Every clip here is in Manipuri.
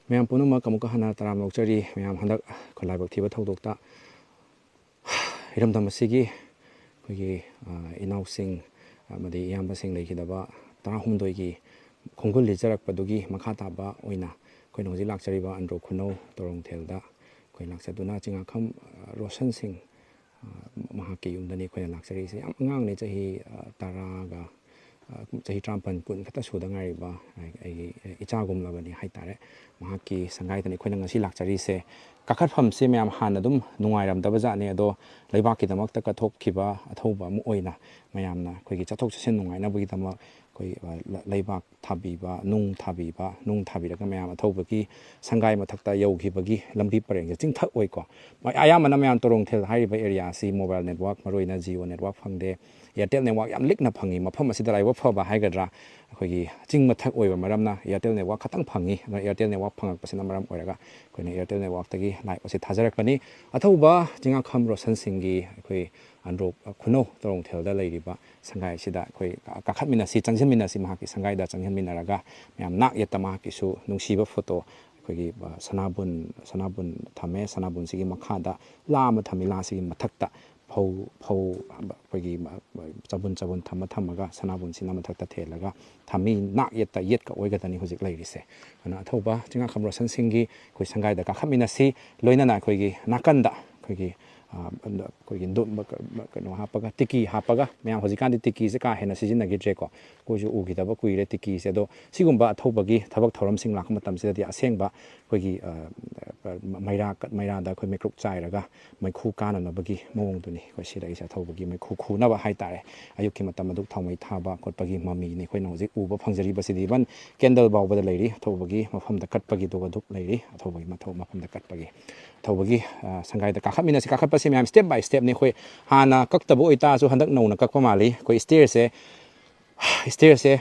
मैम पुनम कमुक हना तराम लौचरी मैम हंदक खलाइबक थिबा थौदोक्ता हिरमदम असिगी अखोगी इनाउसिंग अमदि इयामबसिंग लेखिदबा तराहुमदोइगी खोंगुल लिजरकपदुगी मखा ताबा ओइना अखोइना होजि लाक्चरिबा अंड्रो खुनौ तोरोंथेलदा अखोइ लाक्चदुना चिंगाखम रोशन सिंह महाकी युमदनि अखोइना लाक्चरिसे याम अंगांगने चही तरागा चही ट्राम्पन कुन खता सुदंगारिबा इचागुमलबनि हाइतारे महाकी संगाइदनि अखोइना ngasi लाक्चरिसे काखतफमसे मैम हान अदुम नुंगाइरमदबा जाने अदो लेबाकिदमक्ता कथोखिबा अथौबा अमु ओइना मैमना अखोइगी चथोक चसिन नुंगाइनबगिदमक अखोइ लेबाक थाबीबा नुंग थाबीरगा मैम अथौबगी संगाइ मथक्ता यौखिबगी लंबी परेंग चिंगथक ओइको अयामना मैम तोरोंथेल हाइरिबा एरिया सी मोबाइल नेटवर्क मरोइना जियो नेटवर्क फंगदे एयरटेल नेटवर्क याम लिकना फंगी मफम असिदा लाइबा फबा हाइगद्रा अखोइगी चिंग मथक ओइबा मरमना एयरटेल नेटवर्क खतंग फंगी एयरटेल नेटवर्क फंगकपसिना मरम ओइरगा अखोइना एयरटेल नेटवर्क तगी लाइक असे थाजरकपनि अथौबा चिंगाखम रोशन सिंगी अखोइ अंड्रो खुनौ तोरोंथेलदा लेरिबा संगाइ सिदा अखोइ काखतमिनासी चंजनमिनासी महाकी संगाइदा चंजनमिनारगा मैम नाक येता महाकीसु नुंसीबा फोटो अखोइगी सनाबुन थमे सनाबुन सिगी मखादा लामा थमी लासिगी मथक्ता फौ अखोइगी चबुन थमगा सनाबुनसिना मथक्ता थेलगा थमी नाक येता येतका ओइगदनि हुजिक लेरिसे अना अथौबा चिंगाखम रोशन सिंगी अखोइ संगाइदा काखतमिनासी लोइनाना अखोइगी नाकंदा अखोइगी अखोइगी कनो हापगा टिकी हापगा मैम होजिकांदि टिकी से का हेना सिजिनगिद्रेको कोइसु उगिदबा कुइरे टिकी से दो सिगुंबा अथौबगी थबक थौरमसिंग लाख मतमसिददि असेंगबा अखोइगी मैरादा अखोइ मेक्रुक चाइरगा मैखु काननबगी मवोंदुनि अखोइ सिदगी अथौबगी मैखु खुनबा हाइतारे अयुक्की मतम अदुक थौमै थाबा कोटपगी ममीनि अखोइना होजिक उबा फंजरिबसिदि बन कैंडल बाउबदा लेरि अथौबगी मफमदा कटपगी दुगा दुक लेरि अथौबगी मफमदा कटपगी अथौबगी संगाइदा काखतमिनासी काखतपसि मैम स्टेप बाय स्टेप ने अखोइ हाना कक्तबो ओइतासु हंदक नौना कक्पा माली अखोइ स्टेयरसे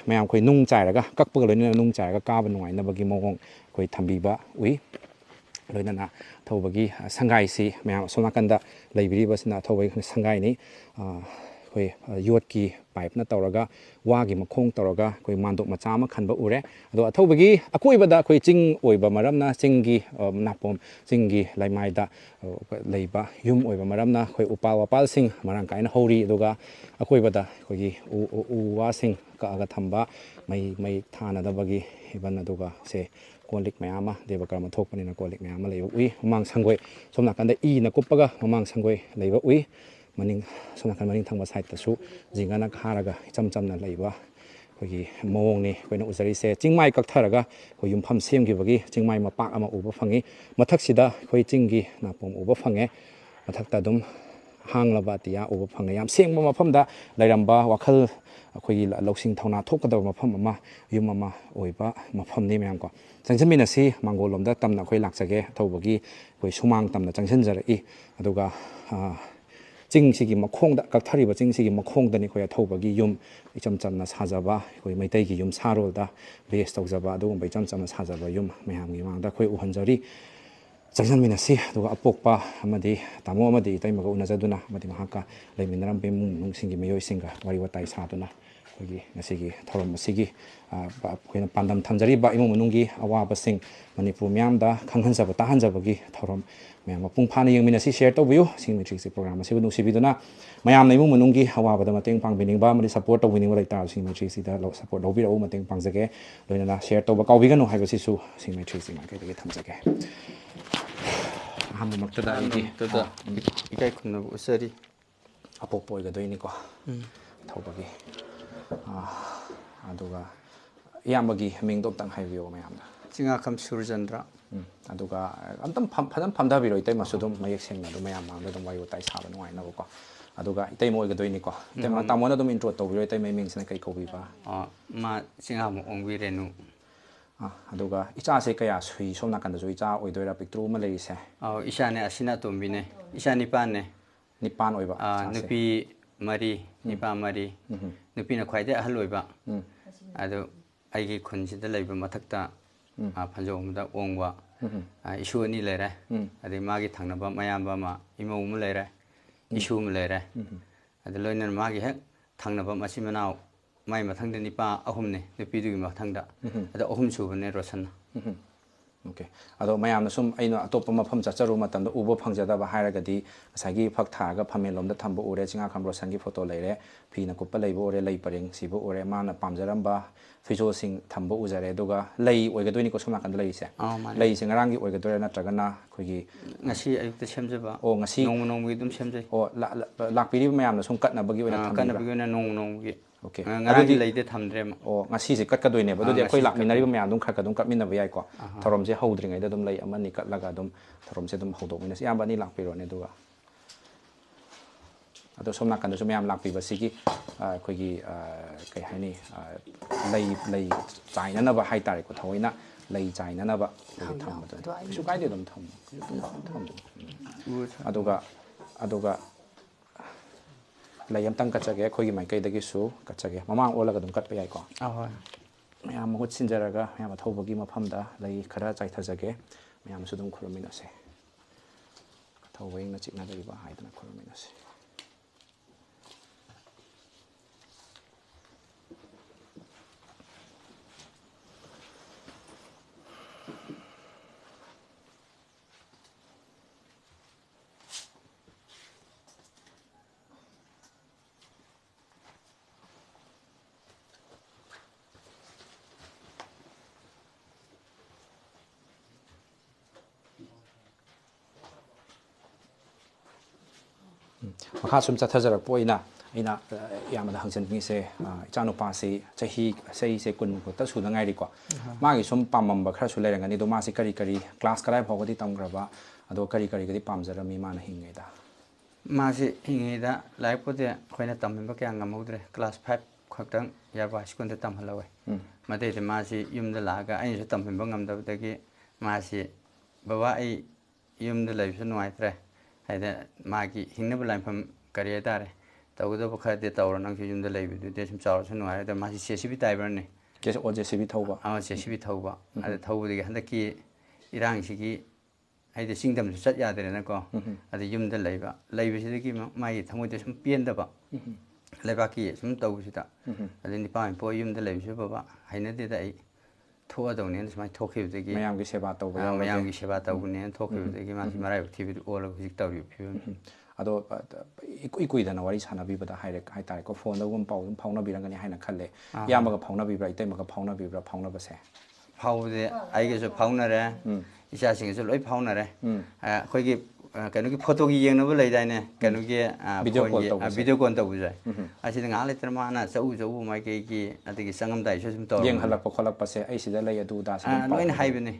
मैम अखोइ नुंग चाइरगा कक्पगा लोइना नुंग चाइरगा काबा नुंगाइनबगी मवोंग अखोइ थंबीबा उइ लोइना अथौबगी संगाइसी मैम सोनाकंदा लेबिरिबसिना अथौबगी संगाइनि अखोइ योटकी पाइपना तौरगा वागी मखोंग तौरगा अखोइ मांदोक मचा अमा खनबा उरे अदो अथौबगी अकोइबदा अखोइ चिंग ओइबा मरमना चिंगी नापोम चिंगी लाइमाइदा लेबा युम ओइबा मरमना अखोइ उपाल वापालसिंग मरांग काइना हौरी अदुगा अकोइबदा अखोइगी उ वासिंग कागा थंबा मई थानदबगी इबन अदुगा से कोलिक मैम देवकर्म थोपनिना कोलिक मैम लेबा उइ ममांग संगोइ सोमनाकंदा ईना कुप्पगा ममांग संगोइ लेबा उइ मनिंग सोमनाकन मनिंग थंबा साइडतसु जिंगाना खारगा इचम चमना लेबा अखोइगी मवोंगनि अखोइना उजरिसे चिंगमाइ कक्थरगा अखोइ युमफम सेमगिबगी चिंगमाइ मपाक अमा उबा फंगी मथक्सिदा अखोइ चिंगी नापोम उबा फंगे मथक्ता दुम हांग्लबा अतिया उबा फंगे याम सेंगबा मफमदा लेरंबा वाखल अखोइगी लौसिंग थौना थोकदबा मफम अमा युम अमा ओइबा मफमनि मैम को चंजनमिनासी मांगोललोमदा तमना अखोइ लाक्चगे अथौबगी अखोइ सुमांग तमना चंजनजरई अदुगा चिंगसिगी मखोंदा कक्थरिबा चिंगसिगी मखोंदनि अखोइ अथौबगी युम इचम चमना साजबा अखोइ मैतैगी युम सारोलदा बेस तौजबा अदुगुंबा इचम चमना साजबा युम मैमगी मांगदा अखोइ उहंजरी चंजनमिनासी अदुगा अपोक्पा अमदि तामो अमदि इतैमगा उनजदुना अमदि महाका लेमिनरम बेमुंग नुंगसिंगी मियोइसिंगा वारि वाताइ सादुना अखोइगी ngasiगी थौरम असिगी अखोइना पांदम थमजरिबा इमुंग मनुंगी अवाबसिंग मणिपुर म्यामदा खंगहनजबा ताहनजबगी थौरम मैम मपुंग फाना यंगमिनासी शेयर तौबियु सिंग मेट्रिक्स प्रोग्राम असिबु नुसिबिदुना मैम इमुंग मनुंगी अवाबदा मतेंग पांगबिनिंगबा अमदि सपोर्ट तौबिनिंगबा लैता सिंग मेट्रिक्स दा सपोर्ट लौबिरौ मतेंग पांगजगे लोइना शेयर तौबा काउबिगनु हाइबसिसु सिंग मेट्रिक्स मार्केटगे थमजगे अहममक्तदा इकाइ खुन्ना उसरी अपोक्पो ओइगदोइनिको थौबगी अदुगा इयामबगी मिंगदोक्तंग हाइबियो मैमदा चिंगाखम सुरजंद्र अदुगा अमतम फजन फमदाबिरो इतै मसुदुम मयek सेंना दु मैम मांगदा दum वाइ उताइ साबा नुवाइनबको अदुगा इतै मोइगदोइनिको इतै मा तामोना दum इंट्रो तौबिरो इतै मैमिंगसिना कै कौबिबा मा चिंगाम ओंबिरेनु अदुगा इचासे कया सुई सोमनाकंदजु इचा ओइदोइरा पिक्ट्रु मा लेरिसे इशाने असिना तोंबिने इशा निपाने निपान ओइबा नुपी मरी निपा मरी नुपीना ख्वाइदे अहल ओइबा अदु आइगी खुनसिदा लेबा मथक्ता फंजोमदा ओंगवा इशु अनि लेरे अदि मागी थंगनबा मयामबा मा इमौ मु लेरे इशु मु लेरे अदु लोइनन मागी हेक थंगनबा मसि मनाव माइ मथंगदा निपा अहुमने नुपीदुगी मथंगदा अदु अहुम सुबने रोशन Okay. Ado mayamna sum aino atopa mafam chacharu matamda ubo phangjadaba hairagadi asagi phak thaga phamelomda thamba ure chinga khambro sangi photo leire phina kuppa leibo ore lei pareng sibo ore mana pamjaramba fijo sing thamba ujare duga lei oigadoini ko somna kanda lei se lei sing rangi oigadore natragana khogi ngasi ayukta semjaba o ngasi nong nong gi dum semjai o lakpiri mayamna sum katna bagi oina thamba kana bigona nong nong gi okay ngaradi leide thamdre o ngasi se kat ka doine ba dodi akoi lakminari ba mayam dum khaka dum katminna ba yai ko thorom je hodri ngai da dum lei amani katlaga dum thorom se dum hodok mina yamba ni lakpiro ne duga ado somna kan so mayam lakpi ba sigi khogi kai haini lei chaina na ba hai tare ko thoina lei chaina na ba tham ba su kai de dum tham aduga lei am tang kachage khogi mai kai dagi su kachage mamang olaga dum kat pa yai ko mayam mahut sinjaraga mayam thobagi mafamda lei khara chai thajage mayam su dum khurumina se thaweng na chikna dagi ba haidana khurumina se makha sum chathajarak poina ina yamada hangchen bi se chanu pa se chahi se kun ko ta su na ngai ri ko magi sum pamam ba khara su leranga ni do ma se kari kari class karai phogodi tamgraba ado kari kari gadi pamjarami mana hingai da ma se hingai da lai pote khoina tamba kya ngamudre class 5 khaktang yarba school de tam halawe mate de ma se yumda laga ai se tamba ngamdabdagi ma se baba ai yumda laibsu nuaitre haida magi hingnaba laimpham kari tare tawdo khade tawra nang si yumda leibidu de sum chawra sunu ai da ma si CCB tiber ne ke o JCB thauba CCB thauba ada thawudi handaki irang sigi haida singdam su chat yadere na ko ada yumda leiba leibisidagi mai thamoide sum piendaba lebaki sum tawsida ada ni pa po yumda leibisu baba hainade da ai thoa dawne smai thokibdagi mayam gi seba tawba mayam gi seba tawne thokibdagi ma si marai thibid ola hujik tawri phiu ado ikui dana wari sana bi bada hai tai ko phone da gum pau phauna birangani haina khalle yamaga phauna bibra itai maga phauna bibra phauna base phaude aige so phauna re isa sing so loi phauna re khoi gi kanu gi photo gi yeng na ba lai dai ne kanu gi video call taw jai asi da ngale tar ma na chau mai ke gi ati gi sangam dai so sum to yeng halak pa kholak pa se ai sida lai adu da sa loi na haibene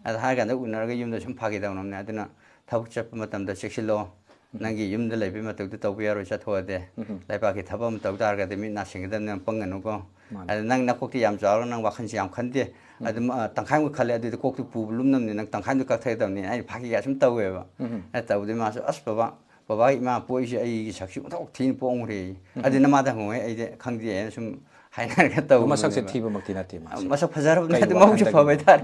ada ha ga da unar ga yum da sum phagi daw nam ne aduna thab chap matam da chekshilo nangi yumda leibi matuk tau yaro chathoade laipa ki thabam tau dar ga de mi na singda na panganu ko nang na kokti yam chaw nang wakhan si yam khande adum tangkhai mu khale adu kokti pubulum nam ni nang tangkhai du ka thai dam ni ai phagi ga sum tau we ba tau de ma so as baba ma poi si ai gi saksi thok thin pong re adu na ma da ngoi ai de khangdi ai sum haina ga tau masak se thiba makti na ti ma masak phajar na de mau chu phabai tar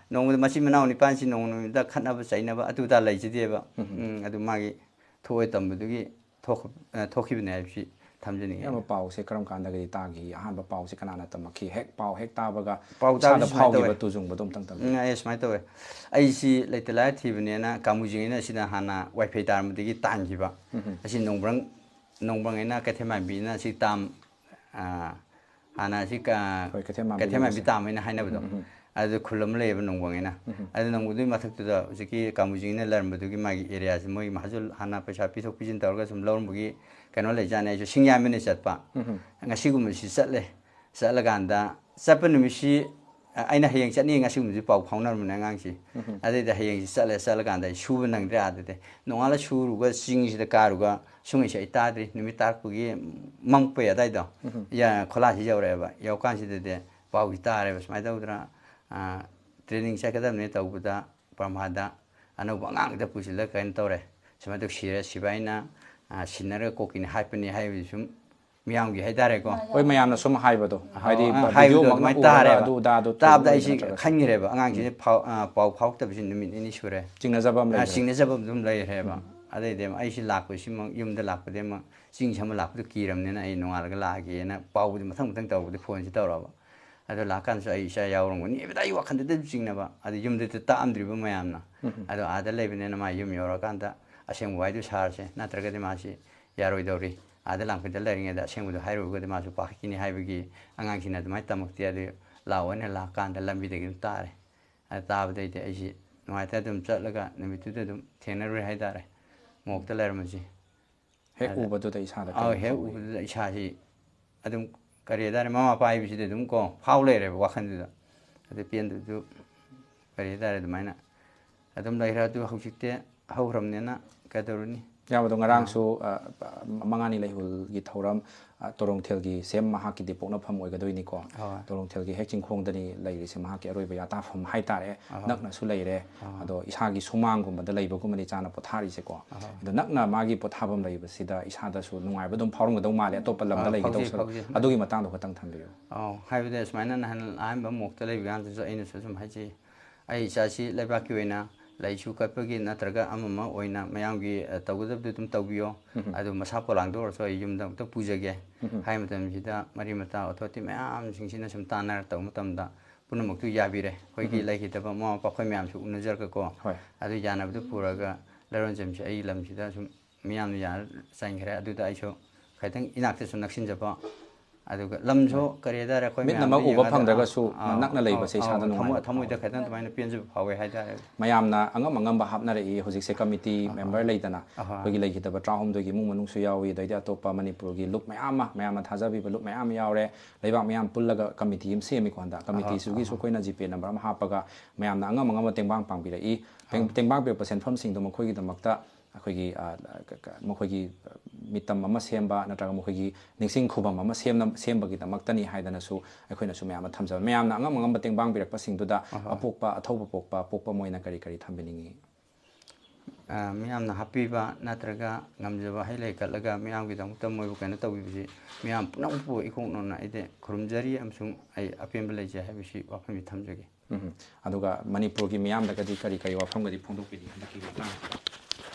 nong de machi manau ni pan si nong da khatna ba chaina ba adu da lai ji de ba adu ma gi thoi tambudugi thokibne aibsi thamjini yama pau se karam kanda gi tagi ahan ba pau se kanana tamaki hek pau hek tabaga pau ta da pau gi ba tujung badum tang tam ai smai tawe ai si leitala thibne na kamujing na sina hana wifi tar mudigi tangi ba asi nongbrang ina kathema bi na si tam hana si ka kathema bi tam ina haina bado adu khulam leba nongwang ina adu nongbudu mathak da jiki kamujing na larmbudu magi area si moi mahjul hana paisa pi thok pijin tawga sum lawrmbugi kano le jane jo singya mene chatpa ngasi gum si chatle chalaganda chapanu mi si aina hayang chani ngasi gum ji pau phaunar mun ngang si adu da hayang si chatle chalaganda shubu nang dra adu de nongala shuru ga sing si da karu ga sungi sai ta dri nimi tarpugi mangpe ya dai do ya khola si jawre ba yaukan si de pau ta re smai dawdra training sakadamne tawbuda pramada anauba ngang da pusila kain tawre samadu shira sibaina sinara kokini haipani haibi sum miyam gi haidare ko oi mayam na sum haibado haidi video mai tare adu da adu tab da isi khangire ba angang si pau phau ta bisin nimi ni sure jingna jabam lai singna jabam dum lai reba adai dem ai si lakko si yumda lakko dem sing sama lakko kiram ne na ai nongal ga lagi na pau di mathang taw di phone si tawra ba ꯑꯗꯣ ꯂꯥꯛꯀꯥꯟꯗꯁꯨ ꯑꯩ ꯏꯆꯥ ꯌꯥꯎꯔꯝꯒꯅꯤ ꯍꯥꯏꯕꯗ ꯑꯩ ꯋꯥꯈꯟꯗꯗꯤ ꯆꯤꯡꯅꯕ ꯑꯗꯨ ꯌꯨꯝꯗꯗꯤ ꯇꯥꯛꯑꯝꯗ꯭ꯔꯤꯕ ꯃꯌꯥꯝꯅ ꯑꯗꯣ ꯑꯥꯗ ꯂꯩꯕꯅꯤꯅ ꯃꯥ ꯌꯨꯝ ꯌꯧꯔꯀꯥꯟꯗ ꯑꯁꯦꯡꯕ ꯋꯥꯍꯩꯗꯨ ꯁꯥꯔꯁꯦ ꯅꯠꯇ꯭ꯔꯒꯗꯤ ꯃꯥꯁꯤ ꯌꯥꯔꯣꯏꯗꯧꯔꯤ ꯑꯥꯗ ꯂꯥꯡꯐꯩꯗ ꯂꯩꯔꯤꯉꯩꯗ ꯑꯁꯦꯡꯕꯗꯣ ꯍꯥꯏꯔꯨꯔꯒꯗꯤ ꯃꯥꯁꯨ ꯄꯥꯈꯠꯈꯤꯅꯤ ꯍꯥꯏꯕꯒꯤ ꯑꯉꯥꯡꯁꯤꯡꯅ ꯑꯗꯨꯃꯥꯏꯅ ꯇꯝꯃꯛꯇꯦ ꯑꯗꯨ ꯂꯥꯛꯑꯣꯅ ꯂꯥꯛꯀꯥꯟꯗ ꯂꯝꯕꯤꯗꯒꯤ ꯑꯗꯨꯝ ꯇꯥꯔꯦ ꯑꯗꯨ ꯇꯥꯕꯗꯩꯗꯤ ꯑꯩꯁꯤ ꯅꯨꯡꯉꯥꯏꯇ ꯑꯗꯨꯝ ꯆꯠꯂꯒ ꯅꯨꯃꯤꯠꯇꯨꯗ ꯑꯗꯨꯝ ꯊꯦꯡꯅꯔꯨꯔꯦ ꯍꯥꯏꯇꯥꯔꯦ ꯃꯣꯛꯇ ꯂꯩꯔꯝꯕꯁꯤ ꯍꯦꯛ ꯎꯕꯗꯨꯗ ꯏꯁꯥꯗ ꯑꯧ ꯀꯔꯤ ꯍꯦꯛ ꯐꯥꯎꯏ ꯎꯕꯗꯨꯗ ꯏꯁꯥꯁꯤ ꯑꯗꯨꯝ ꯀꯔꯤ ꯍꯥꯏꯇꯥꯔꯦ ꯃꯃꯥ ꯃꯄꯥ ꯍꯥꯏꯕꯁꯤꯗꯤ ꯑꯗꯨꯝ ꯀꯣ ꯐꯥꯎ ꯂꯩꯔꯦꯕ ꯋꯥꯈꯜꯗꯨꯗ ꯑꯗꯨ ꯄꯦꯟꯗꯨꯁꯨ ꯀꯔꯤ ꯍꯥꯏꯇꯥꯔꯦ ꯑꯗꯨꯃꯥꯏꯅ ꯑꯗꯨꯝ ꯂꯩꯈ꯭ꯔꯦ ꯑꯗꯨ ꯍꯧꯖꯤꯛꯇꯤ ꯍꯧꯈ꯭ꯔꯕꯅꯤꯅ ꯀꯩꯗꯧꯔꯨꯅꯤ ꯌꯥꯕꯗꯣ ꯉꯔꯥꯡꯁꯨ ꯃꯉꯥꯅꯤ ꯂꯩꯍꯨꯜꯒꯤ ꯊꯧꯔꯝ ꯇꯣꯔꯣꯡꯊꯦꯜꯒꯤ ꯁꯦꯝ ꯃꯍꯥꯛꯀꯤꯗꯤ ꯄꯣꯛꯅꯐꯝ ꯑꯣꯏꯒꯗꯣꯏꯅꯤꯀꯣ ꯍꯣꯏ ꯇꯣꯔꯣꯡꯊꯦꯜꯒꯤ ꯍꯦꯛ ꯆꯤꯡꯈꯣꯡꯗꯅꯤ ꯂꯩꯔꯤꯁꯦ ꯃꯍꯥꯛꯀꯤ ꯑꯔꯣꯏꯕ ꯌꯥꯇꯥꯐꯝ ꯍꯥꯏꯇꯥꯔꯦ ꯑꯍꯣꯏ ꯅꯛꯅꯁꯨ ꯂꯩꯔꯦ ꯑꯗꯣ ꯏꯁꯥꯒꯤ ꯁꯨꯃꯥꯡꯒꯨꯝꯕꯗ ꯂꯩꯕꯒꯨꯝꯕꯅꯤ ꯆꯥꯅ ꯄꯣꯊꯥꯔꯤꯁꯦꯀꯣ ꯑꯍꯣꯏ ꯑꯗꯣ ꯅꯛꯅ ꯃꯥꯒꯤ ꯄꯣꯊꯥꯐꯝ ꯂꯩꯕꯁꯤꯗ ꯏꯁꯥꯗꯁꯨ ꯅꯨꯡꯉꯥꯏꯕ ꯑꯗꯨꯝ ꯐꯥꯎꯔꯝꯒꯗꯧ ꯃꯥꯜꯂꯦ ꯑꯇꯣꯞꯄ ꯂꯝꯗ ꯂꯩꯒꯗꯧ ꯐꯥꯎꯖꯩ ꯁꯔꯨꯛ ꯐꯥꯎꯖꯩ ꯑꯗꯨꯒꯤ ꯃꯇꯥꯡꯗꯣ ꯈꯛꯇꯪ ꯊꯝꯕꯤꯌꯨ ꯍꯥꯏꯕꯗꯤ ꯑꯁꯨꯃꯥꯏꯅ ꯅꯍꯥꯟ ꯑꯍꯥꯟꯕ ꯃꯣꯛꯇ ꯂꯩꯕ ꯀꯥꯟꯗꯁꯨ ꯑꯩꯅꯁꯨ ꯁꯨꯝ ꯍꯥꯏꯖꯩ ꯑꯩ ꯏꯆꯥꯁꯤ ꯂꯩꯕꯥꯛꯀꯤ ꯑꯣꯏꯅ ꯂꯩꯁꯨ ꯀꯠꯄꯒꯤ ꯅꯠꯇ꯭ꯔꯒ ꯑꯃ ꯑꯣꯏꯅ ꯃꯌꯥꯝꯒꯤ ꯇꯧꯒꯗꯕꯗꯨ ꯑꯗꯨꯝ ꯇꯧꯕꯤꯌꯣ ꯑꯗꯨ ꯃꯁꯥ ꯄꯣꯂꯥꯡꯗ ꯑꯣꯏꯔꯁꯨ ꯑꯩ ꯌꯨꯝꯗ ꯑꯃꯨꯛꯇ ꯄꯨꯖꯒꯦ ꯍꯥꯏ ꯃꯇꯝꯁꯤꯗ ꯃꯔꯤ ꯃꯇꯥ ꯑꯣꯊꯣꯔꯤꯇꯤ ꯃꯌꯥꯝꯁꯤꯡꯁꯤꯅ ꯁꯨꯝ ꯇꯥꯟꯅꯔꯛꯇꯕ ꯃꯇꯝꯗ ꯄꯨꯝꯅꯃꯛꯇꯨ ꯌꯥꯕꯤꯔꯦ ꯑꯩꯈꯣꯏꯒꯤ ꯂꯩꯈꯤꯗꯕ ꯃꯃꯥ ꯃꯄꯥ ꯑꯩꯈꯣꯏ ꯃꯌꯥꯝꯁꯨ ꯎꯅꯖꯔꯒꯀꯣ ꯍꯣꯏ ꯑꯗꯨ ꯌꯥꯅꯕꯗꯨ ꯄꯨꯔꯒ ꯂꯩꯔꯣꯟꯖꯝꯁꯦ ꯑꯩꯒꯤ ꯂꯝꯁꯤꯗ ꯁꯨꯝ ꯃꯤꯌꯥꯝꯅ ꯌꯥꯅ ꯆꯟꯈ꯭ꯔꯦ ꯑꯗꯨꯗ ꯑꯩꯁꯨ ꯈꯤꯇꯪ ꯏꯅꯥꯛꯇꯁꯨ ꯅꯛꯁꯤꯟꯖꯕ ꯑꯗꯨꯒ ꯂꯝꯁꯨ ꯀꯔꯤ ꯍꯥꯏꯇꯥꯔꯦ ꯑꯩꯈꯣꯏ ꯃꯌꯥꯝꯗ ꯃꯤꯠꯅꯃꯛ ꯎꯕ ꯌꯦꯡꯉꯗ ꯐꯪꯗ꯭ꯔꯒꯁꯨ ꯅꯛꯅ ꯂꯩꯕꯁꯦ ꯏꯁꯥꯗ ꯅꯨꯡꯉꯥꯏꯕ ꯊꯃꯣꯏꯗ ꯐꯥꯎꯋꯤ ꯈꯤꯇꯪ ꯑꯗꯨꯃꯥꯏꯅ ꯄꯦꯟꯖꯕ ꯐꯥꯎꯋꯦ ꯍꯥꯏꯇꯥꯔꯦ ꯃꯌꯥꯝꯅ ꯑꯉꯝ ꯑꯉꯝꯕ ꯍꯥꯞꯅꯔꯛꯏ ꯍꯧꯖꯤꯛꯁꯦ ꯀꯃꯤꯇꯤ ꯃꯦꯝꯕꯔ ꯂꯩꯗꯅ ꯑꯍꯣꯏ ꯑꯩꯈꯣꯏꯒꯤ ꯂꯩꯈꯤꯗꯕ 13ꯒꯤ ꯏꯃꯨꯡ ꯃꯅꯨꯡꯁꯨ ꯌꯥꯎꯏ ꯑꯗꯩꯗꯤ ꯑꯇꯣꯞꯄ ꯃꯅꯤꯄꯨꯔꯒꯤ ꯂꯨꯞ ꯃꯌꯥꯝ ꯑꯃ ꯃꯌꯥꯝꯅ ꯊꯥꯖꯕꯤꯕ ꯂꯨꯞ ꯃꯌꯥꯝ ꯌꯥꯎꯔꯦ ꯂꯩꯕꯥꯛ ꯃꯌꯥꯝ ꯄꯨꯜꯂꯒ ꯀꯃꯤꯇꯤ ꯑꯃ ꯁꯦꯝꯃꯤꯀꯣ ꯍꯟꯗꯛ ꯑꯍꯣꯏ ꯀꯃꯤꯇꯤꯁꯤꯒꯤꯁꯨ ꯑꯍꯣꯏ ꯑꯩꯈꯣꯏꯅ ꯖꯤꯄꯦ ꯅꯝꯕꯔ ꯑꯃ ꯍꯥꯞꯄꯒ ꯃꯌꯥꯝꯅ ꯑꯉꯝ ꯑꯉꯝꯕ ꯇꯦꯡꯕꯥꯡ ꯄꯥꯡꯕꯤꯔꯛꯏ ꯇꯦꯡꯕꯥꯡ ꯄꯤꯔꯛꯄ ꯁꯦꯟꯐꯝꯁꯤꯡꯗꯣ ꯃꯈꯣꯏꯒꯤꯗꯃꯛꯇ ꯑꯩꯈꯣꯏꯒꯤ ꯃꯈꯣꯏꯒꯤ ꯃꯤꯇꯝ ꯑꯃ ꯁꯦꯝꯕ ꯅꯠꯇ꯭ꯔꯒ ꯃꯈꯣꯏꯒꯤ ꯅꯤꯡꯁꯤꯡ ꯈꯨꯕꯝ ꯑꯃ ꯁꯦꯝꯕꯒꯤꯗꯃꯛꯇꯅꯤ ꯍꯥꯏꯗꯅꯁꯨ ꯑꯩꯈꯣꯏꯅꯁꯨ ꯃꯌꯥꯝꯅ ꯊꯝꯖꯕ ꯃꯌꯥꯝꯅ ꯑꯉꯝ ꯑꯉꯝꯕ ꯇꯦꯡꯕꯥꯡ ꯄꯤꯔꯛꯄꯁꯤꯡꯗꯨꯗ ꯑꯍꯣꯏ ꯑꯄꯣꯛꯄ ꯑꯊꯧꯕ ꯄꯣꯛꯄ ꯃꯣꯏꯅ ꯀꯔꯤ ꯀꯔꯤ ꯊꯝꯕꯤꯅꯤꯡꯉꯤ ꯃꯤꯌꯥꯝꯅ ꯍꯥꯞꯄꯤꯕ ꯅꯠꯇ꯭ꯔꯒ ꯉꯝꯖꯕ ꯍꯩ ꯂꯩ ꯀꯠꯂꯒ ꯃꯤꯌꯥꯝꯒꯤꯗꯃꯛꯇ ꯃꯣꯏꯕꯨ ꯀꯩꯅꯣ ꯇꯧꯕꯤꯕꯁꯤ ꯃꯤꯌꯥꯝ ꯄꯨꯝꯅꯃꯛꯄꯨ ꯏꯈꯣꯛꯅꯅ ꯑꯩꯗꯤ ꯈꯨꯔꯨꯝꯖꯔꯤ ꯑꯃꯁꯨꯡ ꯑꯩ ꯑꯄꯦꯟꯕ ꯂꯩꯖꯩ ꯍꯥꯏꯕꯁꯤ ꯋꯥꯐꯝꯁꯤ ꯊꯝꯖꯒꯦ ꯑꯗꯨꯒ ꯃꯅꯤꯄꯨꯔꯒꯤ ꯃꯤꯌꯥꯝꯗꯒꯗꯤ ꯀꯔꯤ ꯀꯔꯤ ꯋꯥꯐꯝꯒꯗꯤ ꯐꯣꯡꯗꯣꯛꯄꯤꯅꯤꯡꯉꯤ ꯍꯟꯗꯛꯀꯤ ꯃꯇꯥꯡꯁꯤꯗ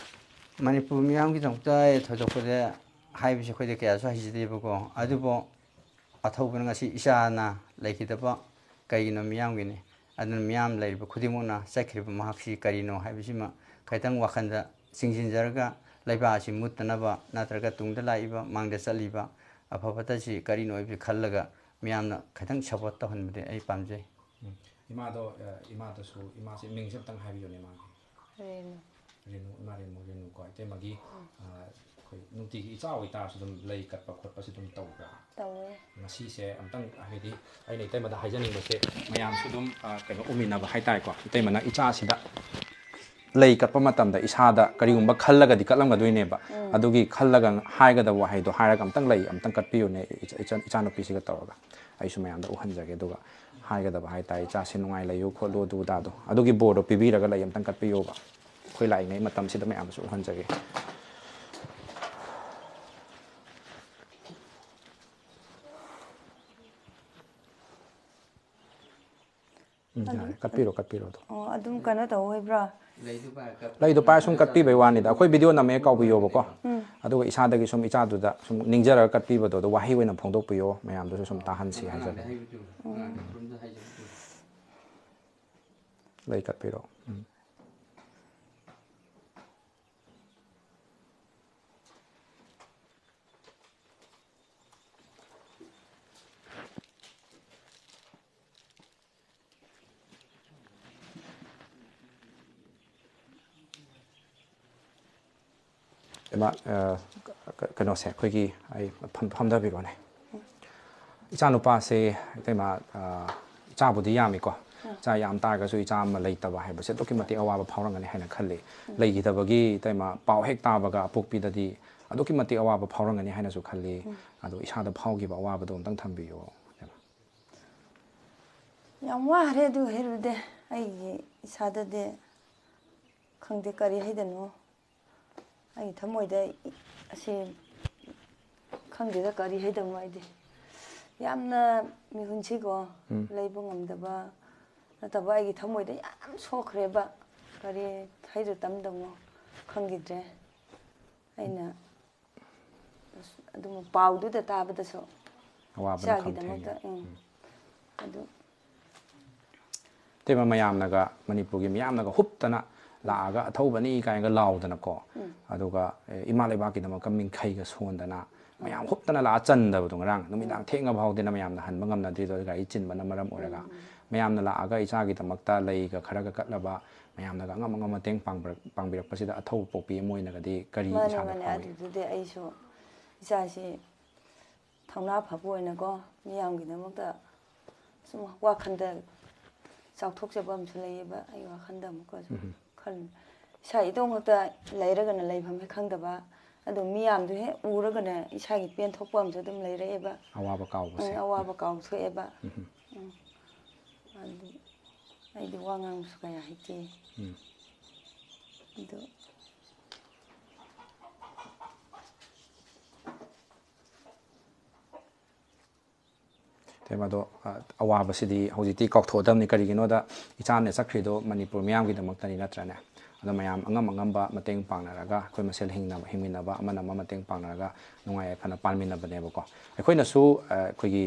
ꯃꯅꯤꯄꯨꯔ ꯃꯤꯌꯥꯝꯒꯤꯗꯃꯛꯇ ꯊꯣꯏꯗꯣꯛꯄꯗ ꯍꯥꯏꯕꯁꯤ ꯑꯩꯈꯣꯏꯗ ꯀꯌꯥꯁꯨ ꯍꯩꯖꯗꯦꯕꯀꯣ ꯑꯗꯨꯕꯨ ꯑꯊꯧꯕꯅ ꯉꯁꯤ ꯏꯆꯥꯅ ꯂꯩꯈꯤꯗꯕ ꯀꯩꯒꯤꯅꯣ ꯃꯤꯌꯥꯝꯒꯤꯅꯤ ꯑꯗꯨꯅ ꯃꯤꯌꯥꯝ ꯂꯩꯔꯤꯕ ꯈꯨꯗꯤꯡꯃꯛꯅ ꯆꯠꯈ꯭ꯔꯤꯕ ꯃꯍꯥꯛꯁꯤ ꯀꯔꯤꯅꯣ ꯍꯥꯏꯕꯁꯤꯃ ꯈꯤꯇꯪ ꯋꯥꯈꯜꯗ ꯆꯤꯡꯁꯤꯟꯖꯔꯒ ꯂꯩꯕꯥꯛ ꯑꯁꯤ ꯃꯨꯠꯇꯅꯕ ꯅꯠꯇ꯭ꯔꯒ ꯇꯨꯡꯗ ꯂꯥꯛꯏꯕ ꯃꯥꯡꯗ ꯆꯠꯂꯤꯕ ꯑꯐ ꯐꯠꯇꯁꯤ ꯀꯔꯤꯅꯣ ꯍꯥꯏꯕꯁꯤ ꯈꯜꯂꯒ ꯃꯤꯌꯥꯝꯅ ꯈꯤꯇꯪ ꯁꯞꯄꯣꯔꯠ ꯇꯧꯍꯟꯕꯗꯤ ꯑꯩ ꯄꯥꯝꯖꯩ ꯏꯃꯥꯗꯁꯨ ꯏꯃꯥꯁꯤ ꯃꯤꯡꯁꯦ ꯑꯝꯇꯪ ꯍꯥꯏꯕꯤꯌꯨꯅꯦ ꯃꯥꯒꯤ ꯏꯃꯥ ꯔꯦꯅꯨ ꯀꯣ ꯏꯇꯩꯃꯒꯤ ꯑꯩꯈꯣꯏ ꯅꯨꯡꯇꯤꯒꯤ ꯏꯆꯥ ꯑꯣꯏꯇꯥꯔꯁꯨ ꯑꯗꯨꯝ ꯂꯩ ꯀꯠꯄ ꯈꯣꯠꯄꯁꯤ ꯑꯗꯨꯝ ꯇꯧꯕ꯭ꯔꯥ ꯇꯧꯋꯦ ꯉꯁꯤꯁꯦ ꯑꯝꯇꯪ ꯍꯥꯏꯗꯤ ꯑꯩꯅ ꯏꯇꯩꯃꯗ ꯍꯥꯏꯖꯅꯤꯡꯕꯁꯦ ꯃꯌꯥꯝꯁꯨ ꯑꯗꯨꯝ ꯀꯩꯅꯣ ꯎꯃꯤꯟꯅꯕ ꯍꯥꯏꯇꯥꯔꯦꯀꯣ ꯏꯇꯩꯃꯅ ꯏꯆꯥꯁꯤꯗ ꯂꯩ ꯀꯠꯄ ꯃꯇꯝꯗ ꯏꯁꯥꯗ ꯀꯔꯤꯒꯨꯝꯕ ꯈꯜꯂꯒꯗꯤ ꯀꯠꯂꯝꯒꯗꯣꯏꯅꯦꯕ ꯑꯗꯨꯒꯤ ꯈꯜꯂꯒ ꯍꯥꯏꯒꯗꯕ ꯋꯥꯍꯩꯗꯣ ꯍꯥꯏꯔꯒ ꯑꯝꯇꯪ ꯂꯩ ꯑꯝꯇꯪ ꯀꯠꯄꯤꯌꯨꯅꯦ ꯏꯆꯥꯅꯨꯄꯤꯁꯤꯒ ꯇꯧꯔꯒ ꯑꯩꯁꯨ ꯃꯌꯥꯝꯗ ꯎꯍꯟꯖꯒꯦ ꯑꯗꯨꯒ ꯍꯥꯏꯒꯗꯕ ꯍꯥꯏꯇꯥꯔꯦ ꯏꯆꯥꯁꯤ ꯅꯨꯡꯉꯥꯏ ꯂꯩꯌꯨ ꯈꯣꯠꯂꯨ ꯑꯗꯨꯗꯥꯗꯣ ꯑꯗꯨꯒꯤ ꯕꯣꯔꯗꯣ ꯄꯤꯕꯤꯔꯒ ꯂꯩ ꯑꯝꯇꯪ ꯀꯠꯄꯤꯌꯣꯕ ꯑꯩꯈꯣꯏ ꯂꯥꯛꯏꯉꯩ ꯃꯇꯝꯁꯤꯗ ꯃꯌꯥꯝꯗꯁꯨ ꯎꯍꯟꯖꯒꯦ ꯌꯥꯔꯦ ꯀꯠꯄꯤꯔꯣ ꯑꯗꯨꯝ ꯑꯗꯨꯝ ꯀꯩꯅꯣ ꯇꯧ ꯍꯥꯏꯕ꯭ꯔꯥ ꯂꯩꯗꯣ ꯄꯥꯏꯔ ꯁꯨꯝ ꯀꯠꯄꯤꯕꯩ ꯋꯥꯅꯤꯗ ꯑꯩꯈꯣꯏ ꯚꯤꯗꯤꯑꯣ ꯅꯝꯃꯦ ꯀꯥꯎꯕꯤꯌꯣꯕꯀꯣ ꯑꯗꯨꯒ ꯏꯁꯥꯗꯒꯤ ꯁꯨꯝ ꯏꯆꯥꯗꯨꯗ ꯁꯨꯝ ꯅꯤꯡꯖꯔꯒ ꯀꯠꯄꯤꯕꯗꯣ ꯑꯗꯣ ꯋꯥꯍꯩ ꯑꯣꯏꯅ ꯐꯣꯡꯗꯣꯛꯄꯤꯌꯣ ꯃꯌꯥꯝꯗꯨꯁꯨ ꯁꯨꯝ ꯇꯥꯍꯟꯁꯤ ꯍꯥꯏꯖꯕꯅꯤ ꯂꯩ ꯀꯠꯄꯤꯔꯣ ꯀꯩꯅꯣꯁꯦ ꯑꯩꯈꯣꯏꯒꯤ ꯑꯩ ꯐꯝꯊꯕꯤꯔꯣꯅꯦ ꯏꯆꯥꯅꯨꯄꯥꯁꯦ ꯏꯇꯩꯃ ꯏꯆꯥꯕꯨꯗꯤ ꯌꯥꯝꯃꯤꯀꯣ ꯏꯆꯥ ꯌꯥꯝ ꯇꯥꯔꯒꯁꯨ ꯏꯆꯥ ꯑꯃ ꯂꯩꯇꯕ ꯍꯥꯏꯕꯁꯦ ꯑꯗꯨꯛꯀꯤ ꯃꯇꯤꯛ ꯑꯋꯥꯕ ꯐꯥꯎꯔꯝꯒꯅꯤ ꯍꯥꯏꯅ ꯈꯜꯂꯤ ꯂꯩꯈꯤꯗꯕꯒꯤ ꯏꯇꯩꯃ ꯄꯥꯎ ꯍꯦꯛ ꯇꯥꯕꯒ ꯑꯄꯣꯛꯄꯤꯗꯗꯤ ꯑꯗꯨꯛꯀꯤ ꯃꯇꯤꯛ ꯑꯋꯥꯕ ꯐꯥꯎꯔꯝꯒꯅꯤ ꯍꯥꯏꯅꯁꯨ ꯈꯜꯂꯤ ꯑꯗꯣ ꯏꯁꯥꯗ ꯐꯥꯎꯈꯤꯕ ꯑꯋꯥꯕꯗꯣ ꯑꯝꯇꯪ ꯊꯝꯕꯤꯌꯣ ꯌꯥꯝ ꯋꯥꯔꯦ ꯑꯗꯨ ꯍꯩꯔꯨꯗꯦ ꯑꯩꯒꯤ ꯏꯁꯥꯗꯗꯤ ꯈꯪꯗꯦ ꯀꯔꯤ ꯍꯥꯏꯗꯅꯣ ꯑꯩꯒꯤ ꯊꯃꯣꯏꯗ ꯑꯁꯤ ꯈꯪꯗꯦꯗ ꯀꯔꯤ ꯍꯥꯏꯗꯧꯅꯣ ꯑꯩꯗꯤ ꯌꯥꯝꯅ ꯃꯤꯍꯨꯟꯁꯤꯀꯣ ꯂꯩꯕ ꯉꯝꯗꯕ ꯅꯠꯇꯕ ꯑꯩꯒꯤ ꯊꯃꯣꯏꯗ ꯌꯥꯝ ꯁꯣꯛꯈ꯭ꯔꯦꯕ ꯀꯔꯤ ꯍꯩꯔ ꯇꯝꯗꯧꯅꯣ ꯈꯪꯈꯤꯗ꯭ꯔꯦ ꯑꯩꯅ ꯑꯗꯨꯝ ꯄꯥꯎꯗꯨꯗ ꯇꯥꯕꯗꯁꯨ ꯑꯋꯥꯕꯅ ꯈꯝ ꯊꯦꯡꯅ ꯏꯆꯥꯒꯤꯗꯃꯛꯇ ꯑꯗꯨ ꯇꯦꯕ ꯃꯌꯥꯝꯅꯒ ꯃꯅꯤꯄꯨꯔꯒꯤ ꯃꯤꯌꯥꯝꯅꯒ ꯍꯨꯞꯇꯅ ꯂꯥꯛꯑꯒ ꯑꯊꯧꯕꯅꯤ ꯀꯥꯏꯅꯒ ꯂꯥꯎꯗꯅꯀꯣ ꯑꯗꯨꯒ ꯏꯃꯥ ꯂꯩꯕꯥꯛꯀꯤꯗꯃꯛꯇ ꯃꯤꯡꯈꯩꯒ ꯁꯣꯟꯗꯅ ꯃꯌꯥꯝ ꯍꯨꯞꯇꯅ ꯂꯥꯛꯑ ꯆꯟꯗꯕꯗꯣ ꯉꯔꯥꯡ ꯅꯨꯃꯤꯗꯥꯡ ꯊꯦꯡꯉ ꯐꯥꯎꯗꯅ ꯃꯌꯥꯝꯅ ꯍꯟꯕ ꯉꯝꯅꯗ꯭ꯔꯤꯗꯣ ꯒꯥꯔꯤ ꯆꯤꯟꯕꯅ ꯃꯔꯝ ꯑꯣꯏꯔꯒ ꯃꯌꯥꯝꯅ ꯂꯥꯛꯑꯒ ꯏꯆꯥꯒꯤꯗꯃꯛꯇ ꯂꯩꯒ ꯈꯔꯒ ꯀꯠꯂꯕ ꯃꯌꯥꯝꯅꯒ ꯑꯉꯝ ꯑꯉꯝ ꯃꯇꯦꯡ ꯄꯥꯡꯕꯤꯔꯛꯄꯁꯤꯗ ꯑꯊꯧꯕ ꯄꯣꯛꯄꯤ ꯑꯃ ꯑꯣꯏꯅꯒꯗꯤ ꯀꯔꯤ ꯏꯁꯥꯗ ꯐꯥꯎꯏ? ꯑꯗꯨꯗꯨꯗꯤ ꯑꯩꯁꯨ ꯏꯆꯥꯁꯤ ꯊꯧꯅꯥ ꯐꯕ ꯑꯣꯏꯅꯀꯣ ꯃꯤꯌꯥꯝꯒꯤꯗꯃꯛꯇ ꯁꯨꯝ ꯋꯥꯈꯜꯗ ꯆꯥꯎꯊꯣꯛꯆꯕ ꯑꯃꯁꯨ ꯂꯩꯌꯦꯕ ꯑꯩ ꯋꯥꯈꯜꯗ ꯑꯃꯨꯛꯀꯁꯨ ꯈꯜ ꯏꯁꯥ ꯏꯇꯣꯝꯈꯛꯇ ꯂꯩꯔꯒꯅ ꯂꯩꯐꯝ ꯍꯦꯛ ꯈꯪꯗꯕ ꯑꯗꯨ ꯃꯤꯌꯥꯝꯗꯨ ꯍꯦꯛ ꯎꯔꯒꯅ ꯏꯁꯥꯒꯤ ꯄꯦꯟꯊꯣꯛꯄ ꯑꯃꯁꯨ ꯑꯗꯨꯝ ꯂꯩꯔꯛꯑꯦꯕ ꯑꯋꯥꯕ ꯀꯥꯎꯕꯁꯦ ꯑꯋꯥꯕ ꯀꯥꯎꯊꯣꯛꯑꯦꯕ ꯑꯗꯨ ꯑꯩꯗꯤ ꯋꯥ ꯉꯥꯡꯕꯁꯨ ꯀꯌꯥ ꯍꯩꯇꯦ ꯑꯗꯨ ꯃꯗꯣ ꯑꯋꯥꯕꯁꯤꯗꯤ ꯍꯧꯖꯤꯛꯇꯤ ꯀꯥꯎꯊꯣꯛꯑꯗꯕꯅꯤ ꯀꯔꯤꯒꯤꯅꯣꯗ ꯏꯆꯥꯅ ꯆꯠꯈ꯭ꯔꯤꯗꯣ ꯃꯅꯤꯄꯨꯔ ꯃꯤꯌꯥꯝꯒꯤꯗꯃꯛꯇꯅꯤ ꯅꯠꯇ꯭ꯔꯅꯦ ꯑꯗꯣ ꯃꯌꯥꯝ ꯑꯉꯝꯕ ꯃꯇꯦꯡ ꯄꯥꯡꯅꯔꯒ ꯑꯩꯈꯣꯏ ꯃꯁꯦꯜ ꯍꯤꯡꯃꯤꯟꯅꯕ ꯑꯃꯅ ꯑꯃ ꯃꯇꯦꯡ ꯄꯥꯡꯅꯔꯒ ꯅꯨꯡꯉꯥꯏ ꯌꯥꯏꯐꯅ ꯄꯥꯟꯃꯤꯟꯅꯕꯅꯦꯕꯀꯣ ꯑꯩꯈꯣꯏꯅꯁꯨ ꯑꯩꯈꯣꯏꯒꯤ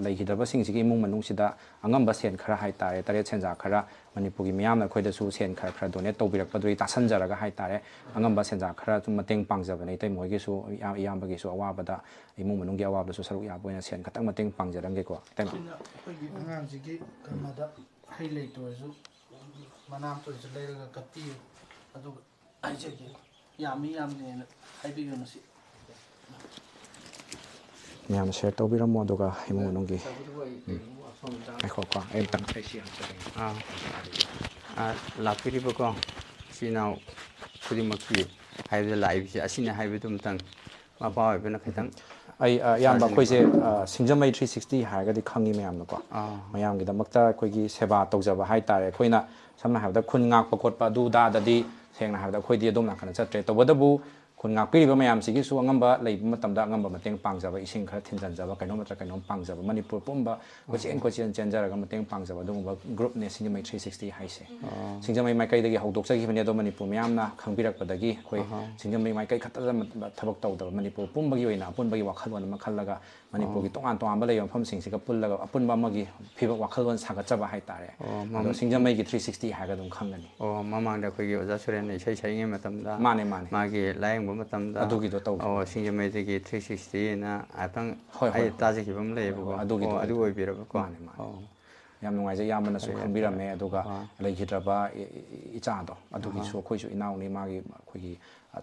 ꯂꯩꯈꯤꯗ꯭ꯔꯕꯁꯤꯡꯁꯤꯒꯤ ꯏꯃꯨꯡ ꯃꯅꯨꯡꯁꯤꯗ ꯑꯉꯝꯕ ꯁꯦꯟ ꯈꯔ ꯍꯥꯏꯇꯥꯔꯦ ꯇꯔꯦꯠ ꯁꯦꯟꯖꯥ ꯈꯔ ꯃꯅꯤꯄꯨꯔꯒꯤ ꯃꯤꯌꯥꯝꯅ ꯑꯩꯈꯣꯏꯗꯁꯨ ꯁꯦꯟ ꯈꯔ ꯗꯣꯅꯦꯠ ꯇꯧꯕꯤꯔꯛꯄꯗꯨꯒꯤ ꯇꯥꯁꯟꯖꯔꯒ ꯍꯥꯏꯇꯥꯔꯦ ꯑꯉꯝꯕ ꯁꯦꯟꯖꯥ ꯈꯔ ꯁꯨꯝ ꯃꯇꯦꯡ ꯄꯥꯡꯖꯕꯅꯦ ꯏꯇꯩꯃꯣꯏꯒꯤꯁꯨ ꯏꯌꯥꯝꯕꯒꯤꯁꯨ ꯑꯋꯥꯕꯗ ꯏꯃꯨꯡ ꯃꯅꯨꯡꯒꯤ ꯑꯋꯥꯕꯗꯁꯨ ꯁꯔꯨꯛ ꯌꯥꯕ ꯑꯣꯏꯅ ꯁꯦꯟ ꯈꯛꯇꯪ ꯃꯇꯦꯡ ꯄꯥꯡꯖꯔꯝꯒꯦꯀꯣ ꯏꯇꯩꯃ. ꯑꯩꯈꯣꯏꯒꯤ ꯑꯉꯥꯡꯁꯤꯒꯤ ꯀꯩꯅꯣꯗ ꯍꯩ ꯂꯩꯇ ꯑꯣꯏꯔꯁꯨ ꯃꯅꯥ ꯑꯃꯇ ꯑꯣꯏꯔꯁꯨ ꯂꯩꯔꯒ ꯀꯠꯄꯤꯌꯨ ꯑꯗꯨꯒ ꯍꯥꯏꯖꯒꯦ ꯌꯥꯝꯃꯤ ꯌꯥꯝꯅꯦꯅ ꯍꯥꯏꯕꯤꯒꯅꯨ ꯁꯤ ꯃꯌꯥꯝꯅ ꯁꯦꯌꯔ ꯇꯧꯕꯤꯔꯝꯃꯣ ꯑꯗꯨꯒ ꯏꯃꯨꯡ ꯃꯅꯨꯡꯒꯤ ꯉꯥꯏꯈꯣꯀꯣ ꯑꯩ ꯑꯝꯇꯪ ꯂꯥꯛꯄꯤꯔꯤꯕꯀꯣ ꯏꯆꯤꯜ ꯏꯅꯥꯎ ꯈꯨꯗꯤꯡꯃꯛꯀꯤ ꯍꯥꯏꯕꯗ ꯂꯥꯛꯏꯕꯁꯤ ꯑꯁꯤꯅ ꯍꯥꯏꯕꯗꯨ ꯑꯃꯇꯪ ꯃꯄꯥ ꯑꯣꯏꯕꯅ ꯈꯤꯇꯪ ꯑꯩ ꯏꯌꯥꯝꯕ ꯑꯩꯈꯣꯏꯁꯦ ꯁꯤꯡꯖꯃꯩ 360 ꯍꯥꯏꯔꯒꯗꯤ ꯈꯪꯉꯤ ꯃꯌꯥꯝꯅꯀꯣ ꯃꯌꯥꯝꯒꯤꯗꯃꯛꯇ ꯑꯩꯈꯣꯏꯒꯤ ꯁꯦꯕꯥ ꯇꯧꯖꯕ ꯍꯥꯏꯇꯥꯔꯦ ꯑꯩꯈꯣꯏꯅ ꯁꯝꯅ ꯍꯥꯏꯔꯕꯗ ꯈꯨꯟ ꯉꯥꯛꯄ ꯈꯣꯠꯄ ꯑꯗꯨꯗꯥꯗꯗꯤ ꯁꯦꯡꯅ ꯍꯥꯏꯔꯕꯗ ꯑꯩꯈꯣꯏꯗꯤ ꯑꯗꯣꯝ ꯅꯥꯀꯟꯗ ꯆꯠꯇ꯭ꯔꯦ ꯇꯧꯕꯇꯕꯨ ꯈꯨꯟ ꯉꯥꯛꯄꯤꯔꯤꯕ ꯃꯌꯥꯝꯁꯤꯒꯤꯁꯨ ꯑꯉꯝꯕ ꯂꯩꯕ ꯃꯇꯝꯗ ꯑꯉꯝꯕ ꯃꯇꯦꯡ ꯄꯥꯡꯖꯕ ꯏꯁꯤꯡ ꯈꯔ ꯊꯤꯟꯖꯤꯟꯖꯕ ꯀꯩꯅꯣꯝ ꯅꯠꯇ꯭ꯔꯒ ꯀꯩꯅꯣꯝ ꯄꯥꯡꯖꯕ ꯃꯅꯤꯄꯨꯔ ꯄꯨꯝꯕ ꯀꯣꯏꯆꯦꯟ ꯆꯦꯟꯖꯔꯒ ꯃꯇꯦꯡ ꯄꯥꯡꯖꯕ ꯑꯗꯨꯒꯨꯝꯕ ꯒ꯭ꯔꯨꯞꯅꯦ ꯁꯤꯡꯖꯃꯩ 360 ꯍꯥꯏꯁꯦ ꯁꯤꯡꯖꯃꯩ ꯃꯥꯏꯀꯩꯗꯒꯤ ꯍꯧꯗꯣꯛꯆꯈꯤꯕꯅꯤ ꯑꯗꯣ ꯃꯅꯤꯄꯨꯔ ꯃꯤꯌꯥꯝꯅ ꯈꯪꯕꯤꯔꯛꯄꯗꯒꯤ ꯑꯩꯈꯣꯏ ꯁꯤꯡꯖꯃꯩ ꯃꯥꯏꯀꯩ ꯈꯛꯇꯗ ꯊꯕꯛ ꯇꯧꯗꯕ ꯃꯅꯤꯄꯨꯔ ꯄꯨꯝꯕꯒꯤ ꯑꯣꯏꯅ ꯑꯄꯨꯟꯕꯒꯤ ꯋꯥꯈꯜꯂꯣꯟ ꯑꯃ ꯈꯜꯂꯒ ꯃꯅꯤꯄꯨꯔꯒꯤ ꯇꯣꯉꯥꯟ ꯇꯣꯉꯥꯟꯕ ꯂꯩꯕ ꯃꯐꯝꯁꯤꯡꯁꯤꯒ ꯄꯨꯜꯂꯒ ꯑꯄꯨꯟꯕ ꯑꯃꯒꯤ ꯐꯤꯕꯝ ꯋꯥꯈꯜꯂꯣꯟ ꯁꯥꯒꯠꯆꯕ ꯍꯥꯏꯇꯥꯔꯦ ꯑꯗꯣ ꯁꯤꯡꯖꯃꯩꯒꯤ 360 ꯍꯥꯏꯔꯒ ꯑꯗꯨꯝ ꯈꯪꯒꯅꯤ. ꯃꯃꯥꯡꯗ ꯑꯩꯈꯣꯏꯒꯤ ꯑꯣꯖꯥ ꯁꯨꯔꯦꯟꯅ ꯏꯁꯩ ꯁꯛꯏꯉꯩ ꯃꯇꯝꯗ ꯃꯥꯅꯦ ꯃꯥꯒꯤ ꯂꯥꯏꯌꯦꯡꯕ ꯃꯇꯝꯗ ꯑꯗꯨꯒꯤꯗꯣ ꯇꯧꯈꯤꯕ ꯁꯤꯡꯖꯃꯩꯗꯒꯤ 360ꯅ ꯉꯥꯏꯍꯥꯛꯇꯪ ꯍꯣꯏ ꯑꯩ ꯇꯥꯖꯈꯤꯕ ꯑꯃ ꯂꯩꯌꯦꯕꯀꯣ ꯑꯗꯨ ꯑꯣꯏꯕꯤꯔꯕꯀꯣ. ꯃꯥꯅꯦ ꯌꯥꯝ ꯅꯨꯡꯉꯥꯏꯖꯩ ꯏꯌꯥꯝꯕꯅꯁꯨ ꯈꯪꯕꯤꯔꯝꯃꯦ ꯑꯗꯨꯒ ꯂꯩꯈꯤꯗ꯭ꯔꯕ ꯏꯆꯥꯗꯣ ꯑꯗꯨꯒꯤꯁꯨ ꯑꯩꯈꯣꯏꯁꯨ ꯏꯅꯥꯎꯅꯤ ꯃꯥꯒꯤ ꯑꯩꯈꯣꯏꯒꯤ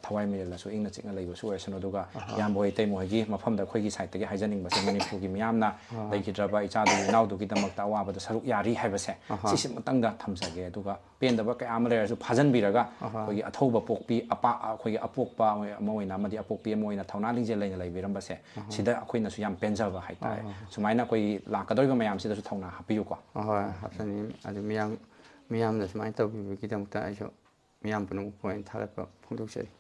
ꯊꯋꯥꯏ ꯃꯤꯔꯦꯜꯅꯁꯨ ꯏꯪꯅ ꯆꯤꯛꯅ ꯂꯩꯕꯁꯨ ꯑꯣꯏꯔꯁꯅꯨ ꯑꯗꯨꯒ ꯏꯌꯥꯝꯕ ꯍꯣꯏ ꯏꯇꯩꯃꯍꯣꯏꯒꯤ ꯃꯐꯝꯗ ꯑꯩꯈꯣꯏꯒꯤ ꯁꯥꯏꯠꯇꯒꯤ ꯍꯥꯏꯖꯅꯤꯡꯕꯁꯦ ꯃꯅꯤꯄꯨꯔꯒꯤ ꯃꯤꯌꯥꯝꯅ ꯂꯩꯈꯤꯗ꯭ꯔꯕ ꯏꯆꯥꯗꯨꯒꯤ ꯏꯅꯥꯎꯗꯨꯒꯤꯗꯃꯛꯇ ꯑꯋꯥꯕꯗ ꯁꯔꯨꯛ ꯌꯥꯔꯤ ꯍꯥꯏꯕꯁꯦ ꯁꯤꯁꯤꯃꯇꯪꯒ ꯊꯝꯖꯒꯦ ꯑꯗꯨꯒ ꯄꯦꯟꯗꯕ ꯀꯌా ꯑꯃ ꯂꯩꯔꯁꯨ ꯐꯥꯖꯟꯕꯤꯔꯒ ꯑꯩꯈꯣꯏꯒꯤ ꯑꯊꯧꯕ ꯄꯣꯛꯄꯤ ꯑꯩꯈꯣꯏꯒꯤ ꯑꯄꯣꯛꯄ ꯑꯃ ꯑꯣꯏꯅ ꯑꯃꯗꯤ ꯑꯄꯣꯛꯄꯤ ꯑꯃ ꯑꯣꯏꯅ ꯊꯧꯅꯥ ꯂꯤꯡꯖꯦꯜ ꯂꯩꯅ ꯂꯩꯕꯤꯔꯝꯕꯁꯦ ꯁꯤꯗ ꯑꯩꯈꯣꯏꯅꯁꯨ ꯌꯥꯝ ꯄꯦꯟꯖꯕ ꯍꯥꯏꯇꯥꯔꯦ ꯁꯨꯃꯥꯏꯅ ꯑꯩꯈꯣꯏ ꯂꯥꯛꯀꯗꯧꯔꯤꯕ ꯃꯌꯥꯝꯁꯤꯗꯁꯨ ꯊꯧꯅꯥ ꯍꯥꯞꯄꯤꯌꯨꯀꯣ. ꯍꯣꯏ ꯍꯥꯞꯆꯅꯤꯡꯉꯤ ꯑꯗꯨ ꯃꯤꯌꯥꯝꯅ ꯁꯨꯃꯥꯏꯅ ꯇꯧꯕꯤꯕꯒꯤꯗꯃꯛꯇ ꯑꯩꯁꯨ ꯃꯤꯌꯥꯝ ꯄꯨꯝꯅꯃꯛꯄꯨ ꯑꯣꯏꯅ ꯊꯥꯒꯠꯄ ꯐꯣꯡꯗꯣꯛꯆꯔꯤ.